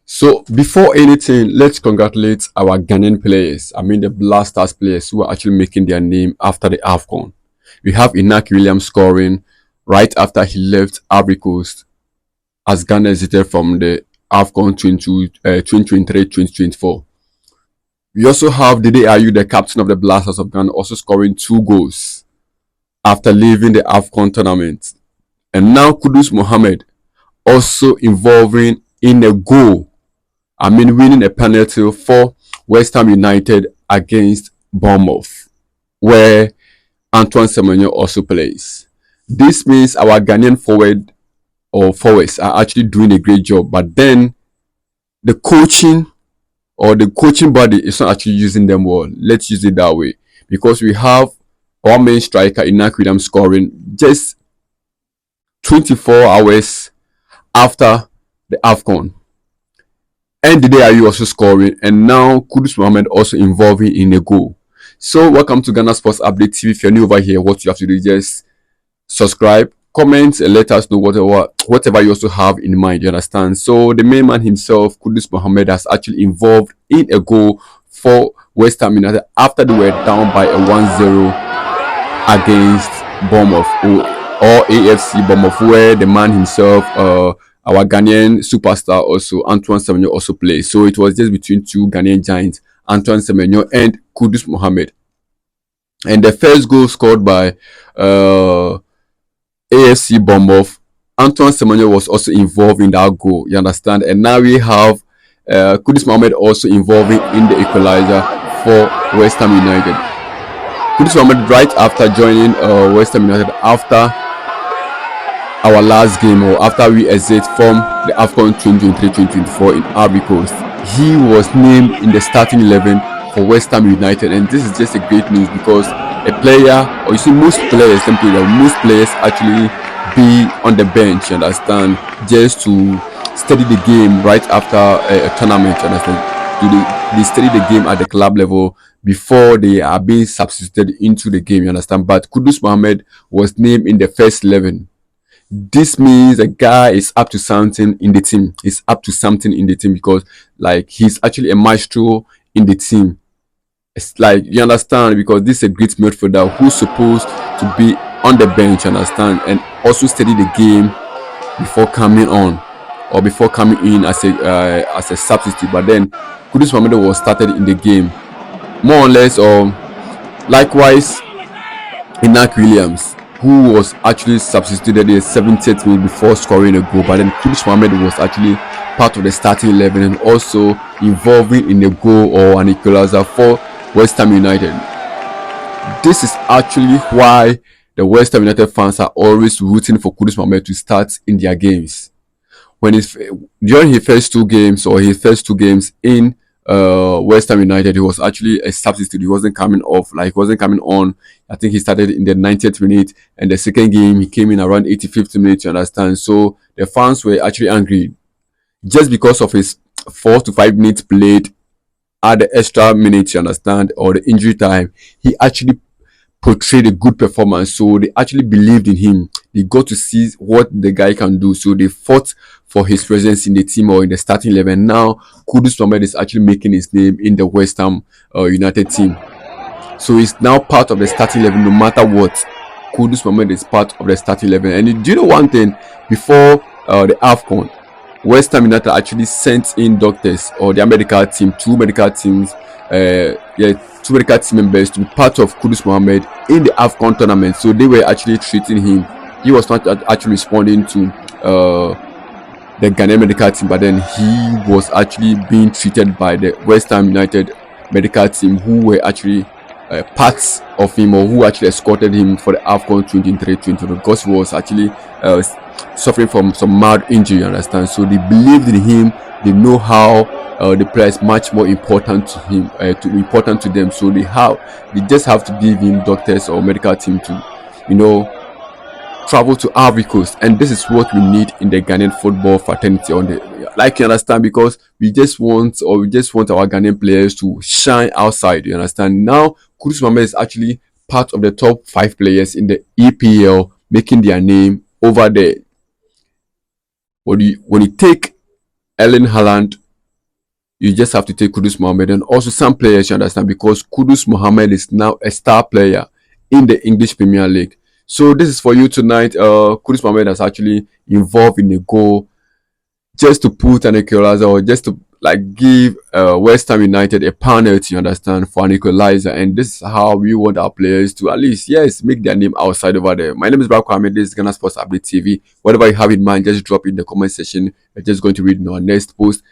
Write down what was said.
So before anything, let's congratulate our Ghanaian players. I mean the Blasters players who are actually making their name after the AFCON. We have Inak Williams scoring right after he left Ivory Coast as Ghana exited from the AFCON 2023-2024. We also have Dede Ayew, the captain of the Blasters of Ghana, also scoring 2 goals after leaving the AFCON tournament. And now Kudus Mohammed also involving in a goal. I mean, winning a penalty for West Ham United against Bournemouth, where Antoine Semenyo also plays. This means our Ghanaian forwards are actually doing a great job, but then the coaching body is not actually using them well. Let's use it that way because we have our main striker Inak Williams scoring just 24 hours after the AFCON. And today are you also scoring, and now Kudus Mohammed also involving in a goal. So welcome to Ghana Sports Update TV. If you're new over here, what you have to do is just subscribe, comment, and let us know whatever you also have in mind. You understand? So the main man himself, Kudus Mohammed, has actually involved in a goal for West Ham United after they were down by a 1-0 against Bournemouth or AFC Bournemouth, where the man himself, our Ghanaian superstar also, Antoine Semenyo, also plays. So it was just between two Ghanaian giants, Antoine Semenyo and Kudus Mohammed. And the first goal scored by AFC Bournemouth, Antoine Semenyo was also involved in that goal. You understand? And now we have Kudus Mohammed also involving in the equalizer for West Ham United. Kudus Mohammed right after joining West Ham United after our last game, or after we exit from the AFCON 2023-2024 in Ivory Coast, he was named in the starting 11 for West Ham United, and this is just a great news because a player, or you see most players actually be on the bench, you understand, just to study the game right after a tournament, you understand. They study the game at the club level before they are being substituted into the game, you understand. But Kudus Mohammed was named in the first 11. This means a guy is up to something in the team. He's up to something in the team because, like, he's actually a maestro in the team. It's like, you understand, because this is a great midfielder who's supposed to be on the bench, you understand, and also study the game before coming on or before coming in as a substitute. But then Kudus Mohammed was started in the game more or less, or likewise Inak Williams, who was actually substituted in the 70th minute before scoring a goal. But then Kudus Mohammed was actually part of the starting 11 and also involving in a goal or an equalizer for West Ham United. This is actually why the West Ham United fans are always rooting for Kudus Mohammed to start in their games. During his first two games in West Ham United, he was actually a substitute. He wasn't coming on. I think he started in the 90th minute, and the second game he came in around 85th minute, you understand. So the fans were actually angry just because of his 4 to 5 minutes played at the extra minutes, you understand, or the injury time. He actually portrayed a good performance, so they actually believed in him. They got to see what the guy can do, so they fought for his presence in the team or in the starting 11. Now Kudus Mohammed is actually making his name in the West Ham United team, so he's now part of the starting 11 no matter what. Kudus Mohammed is part of the starting 11. And do you know one thing? Before the AFCON, West Ham United actually sent in doctors or their medical team, two medical team members to be part of Kudus Mohammed in the AFCON tournament. So they were actually treating him. He was not actually responding to the Ghanaian medical team, but then he was actually being treated by the West Ham United medical team, who were actually parts of him, or who actually escorted him for the AFCON 2023-2024, because he was actually suffering from some mild injury, you understand. So they believed in him. They know how the player is much more important to him, important to them. So they just have to give him doctors or medical team to, travel to Ivory Coast. And this is what we need in the Ghanaian football fraternity, you understand, because we just want our Ghanaian players to shine outside, you understand. Now Kudus Mohammed is actually part of the top 5 players in the EPL, making their name over there. When you take Erling Haaland, you just have to take Kudus Mohammed, and also some players, you understand, because Kudus Mohammed is now a star player in the English Premier League. So this is for you tonight. Kudus Mohammed has actually involved in the goal just to put an equalizer, or just to like give West Ham United a penalty, you understand, for an equalizer. And this is how we want our players to at least, yes, make their name outside over there. My name is Mohammed. This is Ghana Sports Update TV. Whatever you have in mind, just drop in the comment section. We're just going to read in our next post.